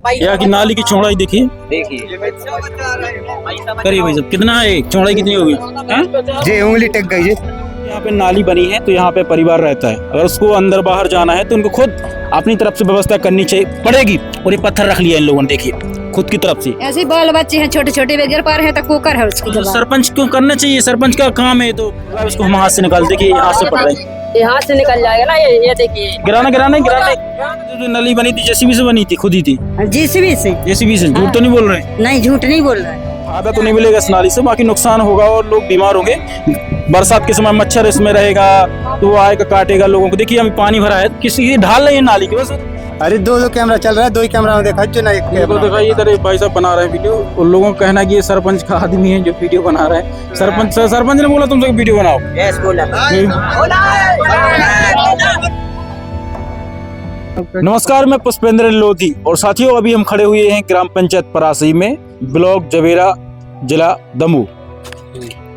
यहाँ की नाली की चौड़ाई देखिए करिए भाई साहब, कितना है चौड़ाई कितनी होगी? जी उंगली टेक गई है। यहाँ पे नाली बनी है तो यहाँ पे परिवार रहता है, अगर उसको अंदर बाहर जाना है तो उनको खुद अपनी तरफ से व्यवस्था करनी चाहिए पड़ेगी। और ये पत्थर रख लिया इन लोगों ने, देखिए खुद की तरफ से। ऐसे बाल बच्चे हैं छोटे छोटे गिर पा रहे हैं तो कुकर है उसकी जगह। सरपंच को करना चाहिए, सरपंच का काम है। तो इसको हम हाथ से निकाल, देखिए हाथ से पड़ रहे हैं, ये हाथ से निकल जाएगा ना। ये देखिए गिराना जो नली बनी थी जेसीबी से बनी थी, खुद ही थी जेसीबी से। झूठ तो नहीं बोल रहे? नहीं झूठ नहीं बोल रहा है। फायदा तो नहीं मिलेगा इस नाली से, बाकी नुकसान होगा और लोग बीमार होंगे। बरसात के समय मच्छर इसमें रहेगा तो वो आएगा काटेगा लोगों को। देखिए अभी पानी भरा है, किसी की ढाल नहीं है नाली की। बस अरे दो कैमरा चल रहा है, दो ही कैमरा में देखा जो ना एक दिखाइए इधर भाई साहब बना रहे हैं वीडियो। उन लोगों का कहना है कि ये सरपंच का आदमी है जो वीडियो बना रहा है। सरपंच ने बोला तुम लोग वीडियो बनाओ। नमस्कार, मैं पुष्पेंद्र लोधी और साथियों अभी हम खड़े हुए हैं ग्राम पंचायत परासी में, ब्लॉक जवेरा, जिला दमोह।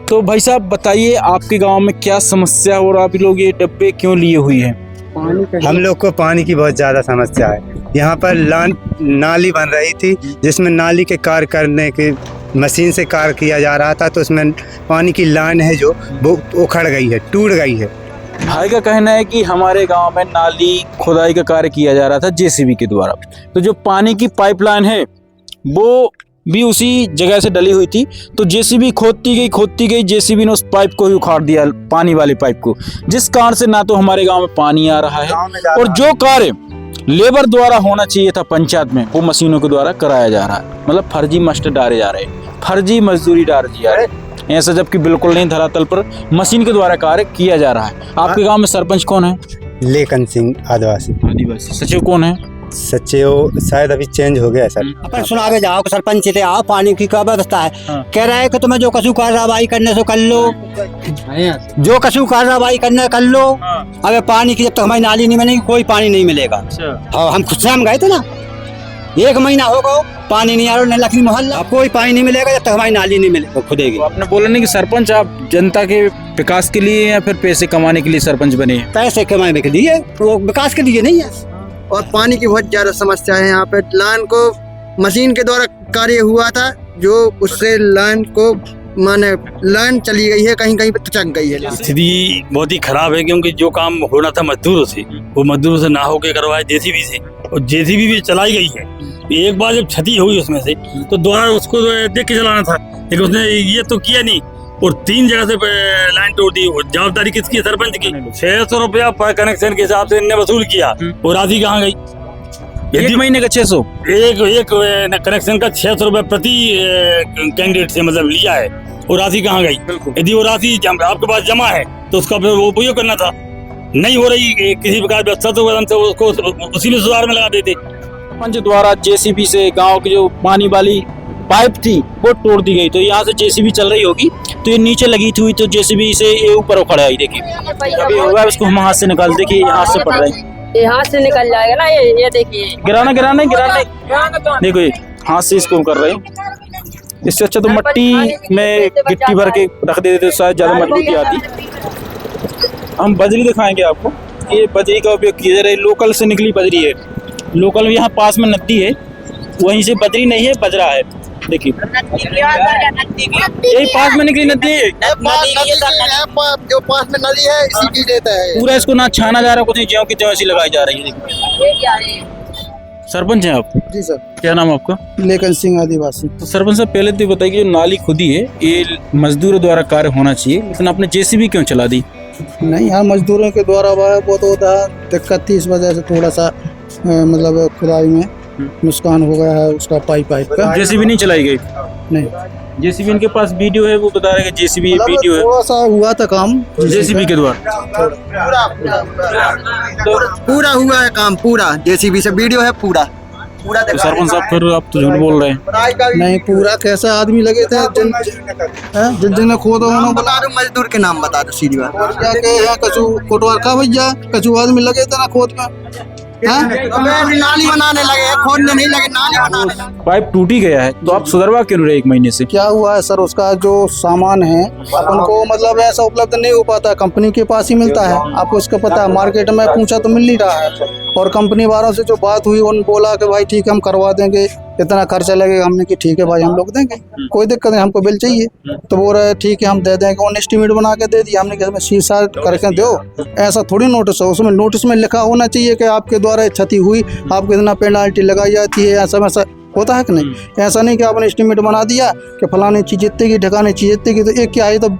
तो भाई साहब बताइए आपके गांव में क्या समस्या और आप लोग ये डब्बे क्यों लिए हुए हैं? हम लोग को पानी की बहुत ज्यादा समस्या है। यहाँ पर नाली बन रही थी जिसमें नाली के कार्य करने के मशीन से कार्य किया जा रहा था, तो उसमें पानी की लाइन है जो वो उखड़ गई है, टूट गई है। भाई का कहना है कि हमारे गांव में नाली खुदाई का कार्य किया जा रहा था जेसीबी के द्वारा, तो जो पानी की पाइपलाइन है वो भी उसी जगह से डली हुई थी। तो जेसीबी खोदती गई, जेसीबी ने उस पाइप को ही उखाड़ दिया, पानी वाले पाइप को, जिस कारण से ना तो हमारे गांव में पानी आ रहा है और जो कार्य लेबर द्वारा होना चाहिए था पंचायत में वो मशीनों के द्वारा कराया जा रहा है। मतलब फर्जी मास्टर डाले जा रहे हैं, फर्जी मजदूरी डाली जा रही है, ऐसा जबकि बिल्कुल नहीं, धरातल पर मशीन के द्वारा कार्य किया जा रहा है। आपके गांव में सरपंच कौन है? लेकन सिंह आदिवासी। सचिव कौन है? सचिव शायद अभी चेंज हो गया सर। अपन सुनावे जाओ सरपंच थे, आओ पानी की क्या व्यवस्था है। कह रहा है कि तुम्हें जो कसू कार्रवाई करने से कर लो, जो कसू कार्रवाई करने कर लो। अबे पानी की जब तक हमारी नाली नहीं बनेगी कोई पानी नहीं मिलेगा। हाँ हम खुद से हम गए थे ना, 1 महीना हो गया पानी नहीं आ रहा, लखनी मोहल्ला, अब कोई पानी नहीं मिलेगा जब तक हमारी नाली नहीं मिलेगी खुदेगी। तो आपने बोला नहीं कि सरपंच आप जनता के विकास के लिए या फिर पैसे कमाने के लिए सरपंच बने हैं? पैसे कमाने के लिए, वो विकास के लिए नहीं है। और पानी की बहुत ज्यादा समस्या है यहाँ पे। लाइन को मशीन के द्वारा कार्य हुआ था, जो उससे लाइन को माने लाइन चली गई है, कहीं कहीं पे चक गई है। स्थिति बहुत ही खराब है क्योंकि जो काम होना था मजदूरों से वो मजदूरों से ना होके करवाए जेसीबी से, और जेसीबी भी चलाई गई है। एक बार जब क्षति हुई उसमें से तो दोबारा उसको देख के चलाना था, लेकिन उसने ये तो किया नहीं और 3 जगह से लाइन तोड़ दी। जवाबदारी किसकी? सरपंच की। 600 रुपया पर कनेक्शन के हिसाब से इनने वसूल किया, और राशि कहाँ गई? एक महीने का 600, एक कनेक्शन का 600 रुपया प्रति कैंडिडेट से मतलब लिया है, और राशि कहाँ गई? यदि वो राशि आपके पास जमा है तो उसका वो उपयोग करना था। नहीं हो रही किसी प्रकार व्यवस्था तो उसको उसी में सुधार में लगा देते। सरपंच द्वारा जेसीबी से गांव की जो पानी वाली पाइप थी वो तोड़ दी गई, तो यहाँ से जेसीबी चल रही होगी तो ये नीचे लगी थी, तो जेसीबी से ये ऊपर उखड़ा है। देखिए अभी होगा, इसको हम हाथ से निकाल, देखिए हाथ से पड़ रहे हैं, ये हाथ से निकल जाएगा ना। ये देखिए गिराना देखो ये हाथ से इसको कर रहे हैं। इससे अच्छा तो मट्टी में गिट्टी भर के रख देते तो शायद ज्यादा मजबूती आती। हम बजरी दिखाएंगे आपको, ये बजरी का उपयोग किया जा रहा है, लोकल से निकली बजरी है। लोकल यहाँ पास में नदी है, वहीं से बजरी नहीं है, बजरा है। देखिए यही पास में निकली नदी है, जो पास में नदी है इसी की देता है। पूरा इसको ना छाना जा रहा, कुछ ज्यों की त्यों ऐसी लगाई जा रही है। सरपंच हैं आप? जी सर। क्या नाम आपका? लेकन सिंह आदिवासी। तो सरपंच साहब पहले तो बताइए, जो नाली खुदी है ये मजदूरों द्वारा कार्य होना चाहिए, लेकिन आपने जेसीबी क्यों चला दी? नहीं, यहाँ मजदूरों के द्वारा वो तो दिक्कत थी, इस वजह से थोड़ा सा मतलब खुदाई में नुकसान हो गया है उसका पाइप का। जेसीबी नहीं चलाई गई? नहीं, जेसीबी इनके पास वीडियो है, वो बता रहे हैं जेसीबी वीडियो है, थोड़ा सा हुआ था काम जेसीबी के द्वारा। पूरा हुआ है काम, पूरा जेसीबी से वीडियो है पूरा। तो सरपंच साहब फिर आप तो झूठ बोल रहे हैं। नहीं, पूरा कैसे आदमी लगे थे जिन खोदा उन्होंने बता दो, मजदूर के नाम बता दो सीधी बात। क्या कहे कचू कोटवार का भैया, कचू आदमी लगे थे ना खोद में, नाली बनाने लगे, खोदने नहीं लगे, नाली बनाने लगे। पाइप टूटी गया है तो आप सुधरवा क्यों रहे 1 महीने से? क्या हुआ है सर, उसका जो सामान है अपन को मतलब ऐसा उपलब्ध नहीं हो पाता, कंपनी के पास ही मिलता है। आपको इसका पता है, मार्केट में पूछा तो मिल नहीं रहा है। और कंपनी वालों से जो बात हुई उन बोला कि भाई ठीक है हम करवा देंगे, इतना खर्चा लगेगा। हमने कि ठीक है भाई हम लोग देंगे, कोई दिक्कत नहीं, हमको बिल चाहिए। तो बोल रहे ठीक है हम दे देंगे। उन एस्टीमेट बना के दे दिया। हमने कहा शीशा करके दो, ऐसा थोड़ी नोटिस हो। उसमें नोटिस में लिखा होना चाहिए कि आपके द्वारा क्षति हुई, आपको इतना पेनाल्टी लगाई जाती है, ऐसा वैसा होता है कि नहीं। ऐसा नहीं कि आपने एस्टीमेट बना दिया कि फलानी चीज़ इतने की, ढकानी चीज़ इतने की, तो एक क्या है तो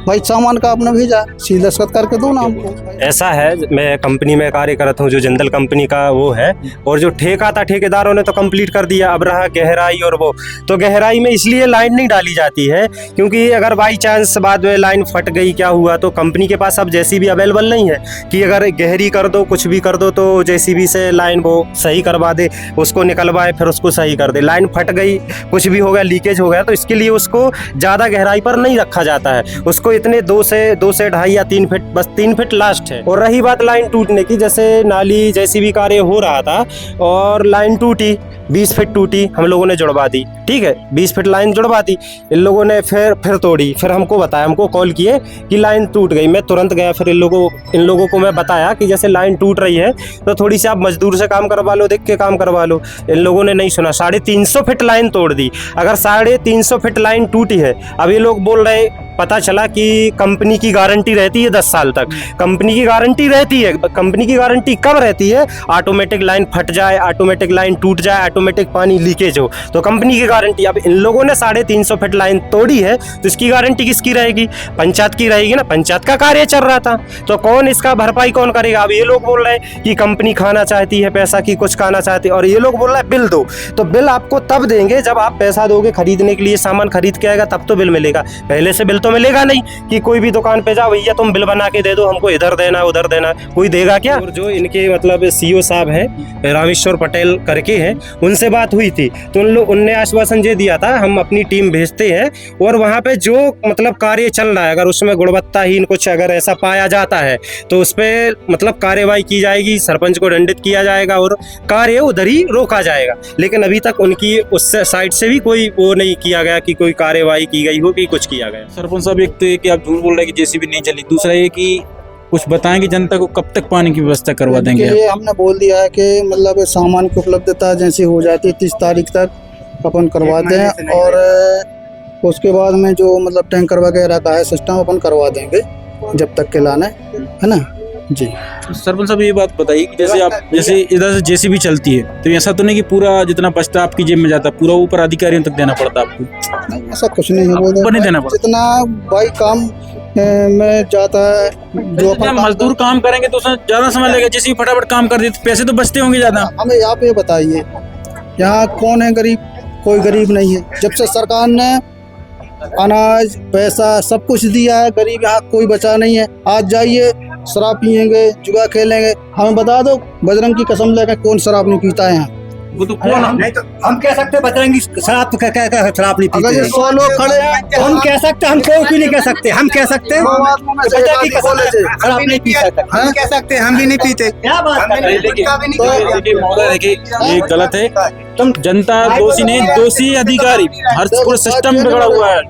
भाई सामान का आपने भेजा, सीधा दस्तखत करके दो ना हमको। ऐसा है, मैं कंपनी में कार्य करता हूँ जो जिंदल कंपनी का वो है, और जो ठेका था ठेकेदारों ने तो कंप्लीट कर दिया। अब रहा गहराई और वो, तो गहराई में इसलिए लाइन नहीं डाली जाती है क्योंकि अगर बाई चांस बाद में लाइन फट गई क्या हुआ, तो कंपनी के पास अब जेसीबी अवेलेबल नहीं है कि अगर गहरी कर दो, कुछ भी कर दो तो जेसीबी से लाइन वो सही करवा दे, उसको निकलवाए फिर उसको सही कर दे। लाइन फट गई, कुछ भी हो गया, लीकेज हो गया, तो इसके लिए उसको ज़्यादा गहराई पर नहीं रखा जाता है। उसको इतने 2 से 2.5 या 3 फीट, बस 3 फीट लास्ट है। और रही बात लाइन टूटने की, जैसे नाली जेसीबी कार्य हो रहा था और लाइन टूटी, 20 फीट टूटी, हम लोगों ने जुड़वा दी, ठीक है, 20 फीट लाइन जुड़वा दी। इन लोगों ने फिर तोड़ी, फिर हमको बताया, हमको कॉल किए कि लाइन टूट गई। मैं तुरंत गया, फिर इन लोगों को मैं बताया कि जैसे लाइन टूट रही है तो थोड़ी सी आप मजदूर से काम करवा लो, देख के काम करवा लो। इन लोगों ने नहीं सुना, 350 फीट लाइन तोड़ दी। अगर 350 फीट लाइन टूटी है, अब ये लोग बोल रहे, पता चला कि कंपनी की गारंटी रहती है 10 साल तक। कंपनी की गारंटी रहती है, कंपनी की गारंटी कब रहती है? ऑटोमेटिक लाइन फट जाए, ऑटोमेटिक लाइन टूट जाए, ऑटोमेटिक पानी लीकेज हो, तो कंपनी की गारंटी। अब इन लोगों ने 350 फीट लाइन तोड़ी है तो इसकी गारंटी किसकी रहेगी? पंचायत की रहेगी ना, पंचायत का कार्य चल रहा था, तो कौन इसका भरपाई कौन करेगा? अब ये लोग बोल रहे हैं कि कंपनी खाना चाहती है पैसा, की कुछ खाना चाहती है, और ये लोग बोल रहे हैं बिल दो। तो बिल आपको तब देंगे जब आप पैसा दोगे खरीदने के लिए, सामान खरीद के आएगा तब तो बिल मिलेगा, पहले से बिल तो मिलेगा नहीं कि कोई भी दुकान पे जाओ, भैया तुम बिल बना के दे दो, हमको इधर देना उधर देना, कोई देगा क्या? और जो इनके मतलब सीईओ साहब हैं, रामेश्वर पटेल करके हैं, उनसे बात हुई थी तो उनने आश्वासन ये दिया था हम अपनी टीम भेजते हैं और वहाँ पे जो मतलब कार्य चल रहा है, अगर उसमें गुणवत्ताहीन कुछ अगर ऐसा पाया जाता है तो उस पर मतलब कार्यवाही की जाएगी, सरपंच को दंडित किया जाएगा और कार्य उधर ही रोका जाएगा। लेकिन अभी तक उनकी उस साइड से भी कोई वो नहीं किया गया कि कोई कार्यवाही की गई हो कि कुछ किया गया। सरपंच साहब, एक तो ये कि आप झूठ बोल रहे हैं कि जेसीबी नहीं चली, दूसरा ये कि कुछ बताएं कि जनता को कब तक पानी की व्यवस्था करवा देंगे? ये हमने बोल दिया है कि मतलब सामान की उपलब्धता जैसी हो जाती है 30 तारीख तक अपन करवाते हैं, और उसके बाद में जो मतलब टैंकर वगैरह का है सिस्टम अपन करवा देंगे जब तक के लाना है ना जी। सरपंच साहब, ये बात बताइए कि जैसे इधर से जेसीबी चलती है तो ऐसा तो नहीं कि पूरा जितना बचता आपकी जेब में जाता, पूरा ऊपर अधिकारियों तक देना पड़ता आपको? नहीं, ऐसा कुछ नहीं है, ऊपर नहीं देना पड़ता, जितना भाई काम में जाता है जो अपन मजदूर काम करेंगे तो उसमें ज्यादा समय लगेगा, जेसीबी फटाफट काम कर देते, पैसे तो बचते होंगे ज्यादा। हमें आप ये बताइए, यहाँ कौन है गरीब? कोई गरीब नहीं है। जब से सरकार ने अनाज पैसा सब कुछ दिया है, गरीब यहाँ कोई बचा नहीं है। आज जाइए शराब पियेंगे, जुआ खेलेंगे, हमें बता दो बजरंग की कसम लेकर कौन शराब नहीं पीता है यहाँ? वो तो कौन? नहीं तो हम कह सकते हैं बजरंगी शराब शराब नहीं अगर ये पीते। 100 लोग खड़े हैं, हम कह सकते हैं, हम कोई भी नहीं कह सकते, हम कह सकते हैं बजरंगी कसम शराब नहीं पी सकते, हम कह सकते हैं हम भी नहीं पीते। क्या बात कर रहे हैं? देखिए महोदय, देखिए ये गलत है। तुम जनता दोषी नहीं, दोषी अधिकारी, हर पूरा सिस्टम बिगड़ा हुआ है।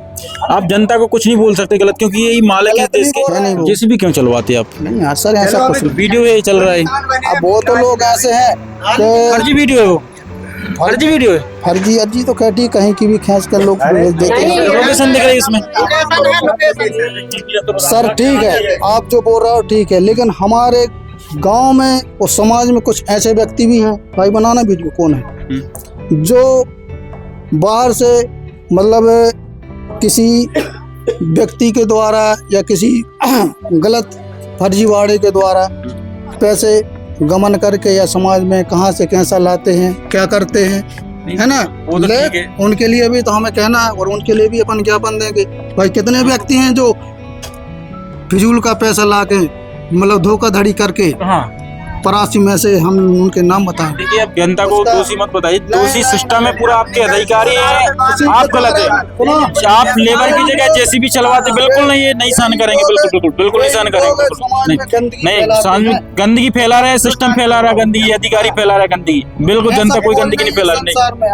आप जनता को कुछ नहीं बोल सकते गलत, क्योंकि यही मालिक है देश के। जेसीबी क्यों चलवाते आप? नहीं यार सर, ऐसा कुछ नहीं। वीडियो ये चल रहा है, अब वो तो लोग ऐसे हैं कि फर्जी वीडियो है, वो फर्जी वीडियो है, फर्जी अर्जी तो कहती कहीं की भी खींच कर लोग भेज देते हैं। लोकेशन दिख रही है इसमें। सर ठीक है, आप जो बोल रहे हो ठीक है, लेकिन हमारे गांव में और समाज में कुछ ऐसे व्यक्ति भी हैं, भाई बनाना वीडियो कौन है, जो बाहर से मतलब किसी व्यक्ति के द्वारा या किसी गलत फर्जीवाड़े के द्वारा पैसे गमन करके या समाज में कहां से कैसा लाते हैं, क्या करते हैं, है ना? वो तो ठीक है। उनके लिए भी तो हमें कहना है और उनके लिए भी अपन ज्ञापन देंगे। भाई कितने व्यक्ति हैं जो फिजूल का पैसा ला के मतलब धोखाधड़ी करके हाँ, परासी में से हम उनके नाम बताएं। देखिए आप जनता को दोषी मत बताइए, दोषी सिस्टम है पूरा, आपके अधिकारी हैं, आप गलत है। आप लेबर की जगह जेसीबी चलवाते, बिल्कुल नहीं, ये नहीं सहन करेंगे, बिल्कुल बिल्कुल बिल्कुल नहीं सहन करेंगे, बिल्कुल नहीं। समाज में गंदगी फैला रहा है, सिस्टम फैला रहा है गंदगी, अधिकारी फैला रहा है गंदगी, बिल्कुल जनता कोई गंदगी नहीं फैला रही।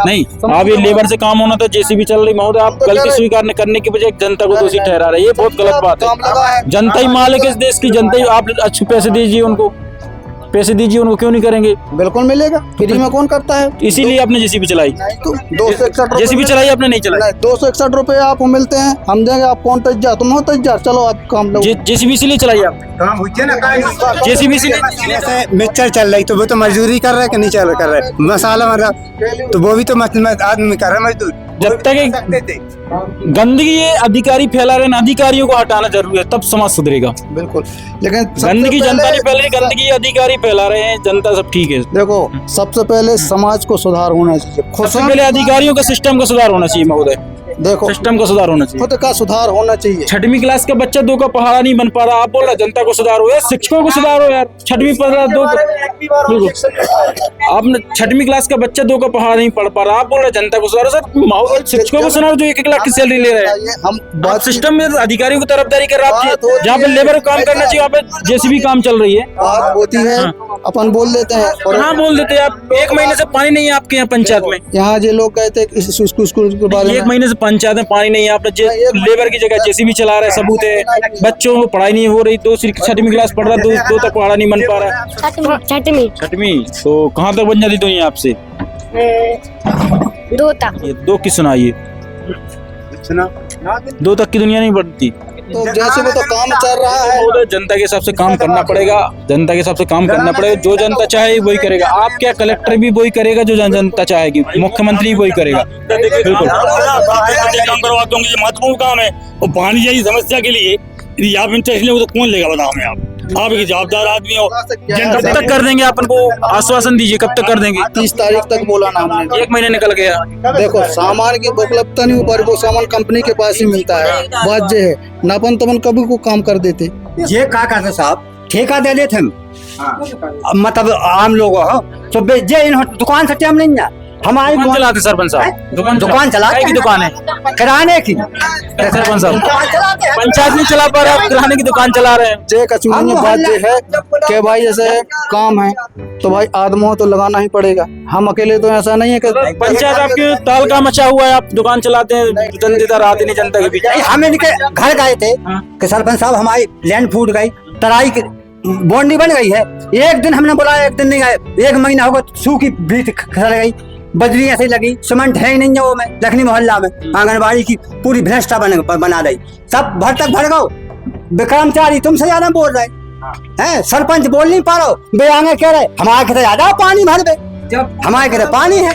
नहीं, आप ये लेबर से काम होना था, जेसीबी चल रही, महोदय आप गलती स्वीकार करने की बजाय जनता को दोषी ठहरा रहे हैं, ये बहुत गलत बात है। जनता ही मालिक है इस देश की, जनता ही, आप अच्छे पैसे दीजिए उनको, पैसे दीजिए उनको, क्यों नहीं करेंगे? बिल्कुल मिलेगा, फ्री में कौन करता है? इसीलिए आपने जेसीबी चलाई। तो 261 जेसीबी चलाई आपने, नहीं चलाई? 261 रुपए आपको मिलते हैं, हम देंगे आप कौन तज्जा, तुम हो तज्जा, चलो आप काम लो। जेसीबी इसीलिए चलाई आप? काम हो ना जेसीबी इसीलिए जैसे मिक्सचर चल रही तो वो तो मजदूरी कर रहा है कि नहीं चल कर रहा है, मसाला बन रहा तो वो भी तो आदमी कर रहा है मजदूर। जब तक गंदगी ये अधिकारी फैला रहे हैं, अधिकारियों को हटाना जरूरी है, तब समाज सुधरेगा। बिल्कुल, लेकिन सबसे गंदगी जनता पहले- ने फैलाई, गंदगी अधिकारी फैला रहे हैं, जनता सब ठीक है। देखो, सबसे पहले समाज को सुधार होना चाहिए। सबसे पहले अधिकारियों का सिस्टम का सुधार होना चाहिए महोदय, देखो, सिस्टम का सुधार होना चाहिए। खुद का सुधार होना चाहिए। 6वीं क्लास का बच्चा 2 का पहाड़ा नहीं बन पा रहा, आप बोल रहे जनता को सुधारो यार, शिक्षकों को सुधारो यार। 6वीं पढ़ 2 आपने 6वीं क्लास का बच्चा 2 का पहाड़ा नहीं पढ़ पा रहा, आप बोल रहे जनता को सुधारो। सर माहौल शिक्षकों को सुनाओ जो 1-1 लाख की सैलरी ले रहे हैं। हम बात बात सिस्टम में अधिकारियों की तरफदारी कर रहा बात है, होती जहाँ पे है- लेबर को काम करना चाहिए वहाँ पे जेसीबी काम चल रही है। बात होती है, अपन बोल देते हैं। और हाँ बोल देते हैं आप, 1 महीने से पानी नहीं है आपके यहाँ पंचायत में। यहाँ जो लोग कहते हैं इस स्कूल के बारे 1 में, महीने से पंचायत में पानी नहीं है, आपने लेबर की जगह जेसीबी चला रहे, सबूत है। बच्चों को पढ़ाई नहीं हो रही, 6वीं क्लास पढ़ रहा, 2 तक पढ़ा नहीं बन पा रहा। 6वीं तो कहाँ तक बन जाती दुनिया आपसे? 2 तक। ये 2 की सुनाइए, 2 तक की दुनिया नहीं बढ़ती। तो जैसे वो तो काम चल रहा है। तो जनता के हिसाब से काम करना पड़ेगा, जनता के हिसाब से काम करना पड़ेगा। जो जनता चाहे वही करेगा। आप क्या, कलेक्टर भी वही करेगा जो जनता चाहेगी, मुख्यमंत्री भी वही करेगा। बिल्कुल काम करवाता हूँ, ये महत्वपूर्ण काम है। और पानी जैसी समस्या के लिए यदि आप इंटरेस्ट लेंगे तो कौन लेगा बताओ? हमें आप एक जवाबदार आदमी हो। कब तक कर देंगे? अपन को आश्वासन दीजिए, कब तक कर देंगे? 30 तारीख तक बोला ना हमने। 1 महीने निकल गया। देखो, सामान की उपलब्धता नहीं हो पा रही, वो सामान कंपनी के पास ही मिलता है। बात ये है, नापन तपन कभी को काम कर देते। ये क्या करते साहब, ठेका दे देते हम। अब मतलब आम लोग हो तो जे इन दुकान से टाइम नहीं है हमारी। दुकान चलाते सरपंच साहब? दुकान चलाते काय की दुकान है? किराने की। सरपंच साहब पंचायत नहीं चला पा रहे, आप किराने की दुकान चला रहे हैं। जे कचूरी में बात ये है कि भाई जैसे काम है तो भाई आदमों तो लगाना ही पड़ेगा। हम अकेले तो ऐसा नहीं है कि पंचायत आपके ताल का मचा हुआ है, आप दुकान चलाते हैं, जनता आती नहीं जनता के बीच। हम इनके घर गए थे कि सरपंच साहब हमारी लैंड फूट गई, तराई की बाउंड्री बन गई है। एक दिन हमने बुलाया, एक दिन नहीं आए। 1 महीना होगा सूखी भीत खसर गई, बजरी ऐसे लगी, सीमेंट है ही नहीं है वो में। लखनी मोहल्ला में आंगनबाड़ी की पूरी भ्रष्टा बना दी, सब भर तक भर गो। विक्रमचारी तुमसे ज्यादा बोल रहे हैं, सरपंच बोल नहीं पा रहे, बे आगे कह रहे हमारे कहते ज्यादा पानी भर दे, हमारे कहते पानी है।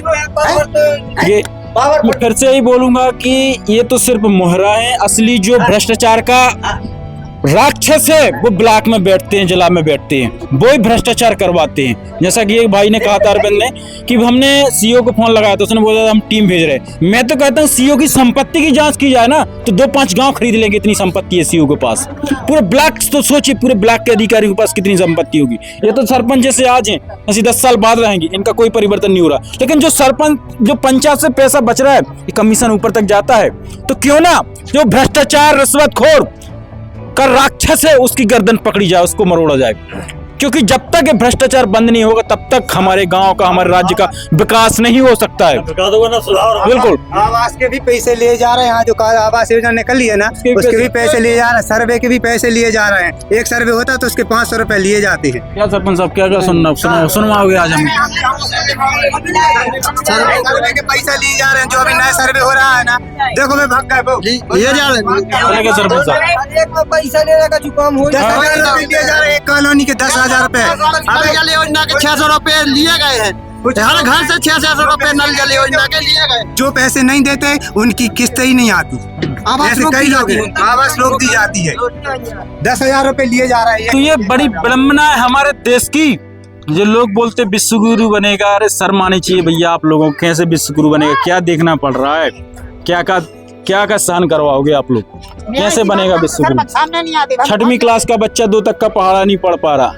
ये मैं फिर से यही बोलूंगा कि ये तो सिर्फ मोहरा है, असली जो भ्रष्टाचार का राक्षस है वो ब्लॉक में बैठते हैं, जिला में बैठते हैं, वो ही भ्रष्टाचार करवाते हैं। जैसा कि एक भाई ने कहा था अरविंद ने कि हमने सीओ को फोन लगाया तो उसने बोला हम टीम भेज रहे हैं। मैं तो कहता हूँ सीओ की संपत्ति की जांच की जाए ना तो 2-5 गांव खरीद लेंगे, इतनी संपत्ति है सीओ के पास। पूरे ब्लॉक तो सोचिए, पूरे ब्लॉक के अधिकारियों के पास कितनी संपत्ति होगी। ये तो सरपंच जैसे आज हैं, ऐसे 10 साल बाद रहेंगे, इनका कोई परिवर्तन नहीं हो रहा। लेकिन जो सरपंच, जो पंचायत से पैसा बच रहा है, ये कमीशन ऊपर तक जाता है, तो क्यों ना जो भ्रष्टाचार रिश्वतखोर का राक्षस है उसकी गर्दन पकड़ी जाए, उसको मरोड़ा जाए। क्योंकि जब तक ये भ्रष्टाचार बंद नहीं होगा तब तक हमारे गांव का, हमारे राज्य का विकास नहीं हो सकता है। बिल्कुल। आवास के भी पैसे लिए जा रहे हैं, यहाँ जो आवास योजना निकल ली है ना, उसके भी पैसे लिए जा रहे हैं, सर्वे के भी पैसे लिए जा रहे हैं। एक सर्वे होता है तो उसके 500 रुपए लिए जाते हैं। क्या सरपंच साहब, क्या सुनवाओगे आज हम? सर्वे के पैसा लिए जा रहे हैं, जो अभी नया सर्वे हो रहा है ना, देखो मैं भाग गए ये जा रहे क्या सरपंच साहब? पैसा लेने का जुकाम हो 10,000 रुपए लिए जा रहे हैं, एक कॉलोनी के 10,000 रुपए। नल जल योजना के 600 रुपए लिए गए हैं, हर घर से 600 रुपए नल जल योजना के लिए गए। जो पैसे नहीं देते उनकी किस्त ही नहीं आती। ऐसे कई लोग हैं, आवास रोक दी जाती है, 10,000 रुपए लिए जा रहे हैं। तो ये बड़ी विडंबना है हमारे देश की। जो लोग बोलते विश्वगुरु बनेगा, अरे शर्म आनी चाहिए भैया आप लोगों को। कैसे विश्वगुरु बनेगा, क्या देखना पड़ रहा है, क्या का सहन करवाओगे आप लोग? कैसे बनेगा विश्वगुरु? 6वीं क्लास का बच्चा 2 तक का पहाड़ा नहीं पढ़ पा रहा।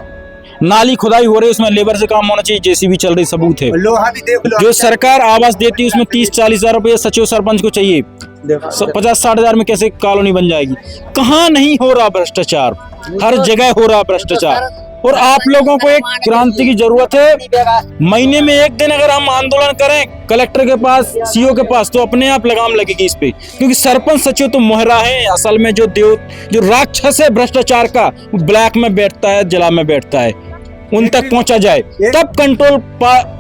नाली खुदाई हो रही है, उसमें लेबर से काम होना चाहिए, जेसीबी चल रही, सबूत है। लोहा भी देख लो। जो सरकार आवास देती है उसमें 30-40 हजार रुपये सचिव सरपंच को चाहिए, 50-60 हजार में कैसे कॉलोनी बन जाएगी? कहाँ नहीं हो रहा भ्रष्टाचार? हर जगह हो रहा भ्रष्टाचार। और आप लोगों को एक क्रांति की जरूरत है। महीने में 1 दिन अगर हम आंदोलन करें कलेक्टर के पास, सीओ के पास, तो अपने आप लगाम लगेगी इस पे। क्योंकि सरपंच सचिव तो मोहरा है, असल में जो राक्षस है भ्रष्टाचार का, ब्लॉक में बैठता है, जिला में बैठता है। उन तक पहुंचा जाए, तब कंट्रोल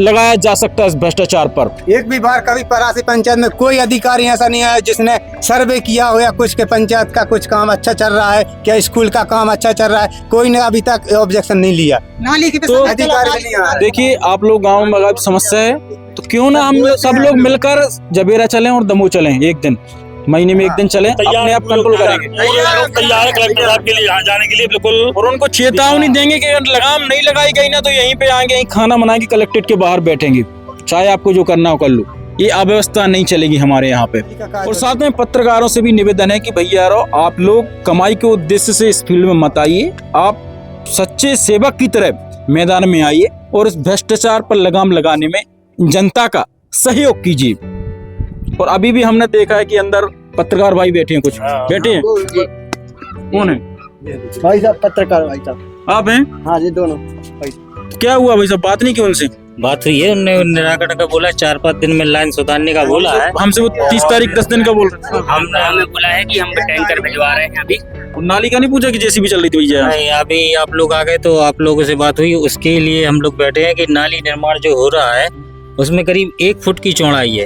लगाया जा सकता है इस भ्रष्टाचार पर। एक भी बार कभी परासी पंचायत में कोई अधिकारी ऐसा नहीं आया जिसने सर्वे किया हो या कुछ के पंचायत का कुछ काम अच्छा चल रहा है, क्या स्कूल का काम अच्छा चल रहा है, कोई ने अभी तक ऑब्जेक्शन नहीं लिया। नाली की तो अधिकारी भी नहीं आया। देखिए आप लोग गाँव में अगर समस्या है तो क्यों ना हम सब लोग मिलकर जबेरा चलें और दमोह चलें, एक दिन महीने में एक दिन चलें, अपने आप कंट्रोल करेंगे। तैयार है कलेक्टर साहब के लिए यहाँ जाने के लिए बिल्कुल। और उनको चेतावनी देंगे कि अगर लगाम नहीं लगाई गई ना तो यहीं पे आएंगे, यहीं खाना बना के कलेक्ट्रेट के बाहर बैठेंगे, चाहे आपको जो करना हो कर लो। ये अव्यवस्था नहीं चलेगी हमारे यहाँ पे। और साथ में पत्रकारों से भी निवेदन है कि भैया आप लोग कमाई के उद्देश्य से इस फील्ड में मत आइए, आप सच्चे सेवक की तरह मैदान में आइए और इस भ्रष्टाचार पर लगाम लगाने में जनता का सहयोग कीजिए। और अभी भी हमने देखा है कि अंदर पत्रकार भाई बैठे हैं, कुछ बैठे हैं। कौन है भाई साहब? पत्रकार भाई साहब। आप हैं? हाँ जी, दोनों। क्या हुआ भाई साहब, बात नहीं की उनसे? बात हुई है, उन्होंने निराकरण का बोला, 4-5 दिन में लाइन सुधारने का बोला है। हमसे वो 30 तारीख 10 दिन का बोल रहे हैं। हमें बोला है कि हम टैंकर भिजवा रहे हैं अभी। और नाली का नहीं पूछा कि जेसीबी चल रही थी भैया? नहीं, अभी आप लोग आ गए तो आप लोगों से बात हुई, उसके लिए हम लोग बैठे हैं कि नाली निर्माण जो हो रहा है उसमें करीब 1 फुट की चौड़ाई है।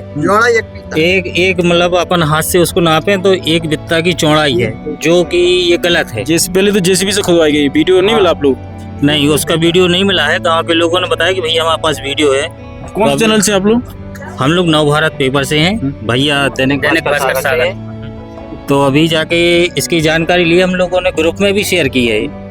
एक मतलब अपन हाथ से उसको नापें तो 1 बित्ता की चौड़ाई है, जो कि ये गलत है। पहले तो जेसीबी से खुदवाई गई, वीडियो नहीं मिला आप लोग? नहीं, उसका वीडियो नहीं मिला है। गांव के लोगों ने बताया कि भैया हमारे पास वीडियो है। कौन से चैनल से आप लोग? हम लोग नवभारत पेपर से हैं, भैया दैनिक भास्कर सागर। तो अभी जाके इसकी जानकारी ली हम लोगों ने, ग्रुप में भी शेयर की है।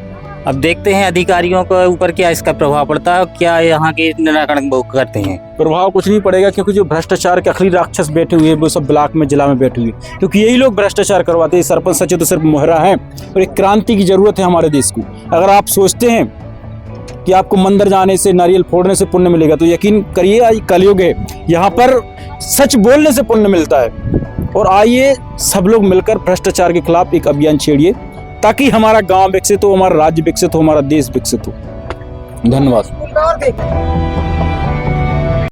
अब देखते हैं अधिकारियों के ऊपर क्या इसका प्रभाव पड़ता है, क्या यहाँ के निराकरण वो करते हैं। प्रभाव कुछ नहीं पड़ेगा, क्योंकि जो भ्रष्टाचार के आखिरी राक्षस बैठे हुए हैं वो सब ब्लॉक में, जिला में बैठे हुए, क्योंकि यही लोग भ्रष्टाचार करवाते हैं। सरपंच सचिव तो सिर्फ मोहरा है, और एक क्रांति की जरूरत है हमारे देश को। अगर आप सोचते हैं कि आपको मंदिर जाने से, नारियल फोड़ने से पुण्य मिलेगा, तो यकीन करिए आज कलयुग है, यहाँ पर सच बोलने से पुण्य मिलता है। और आइए सब लोग मिलकर भ्रष्टाचार के खिलाफ एक अभियान छेड़िए, ताकि हमारा गांव विकसित हो, हमारा राज्य विकसित हो, हमारा देश विकसित हो। धन्यवाद।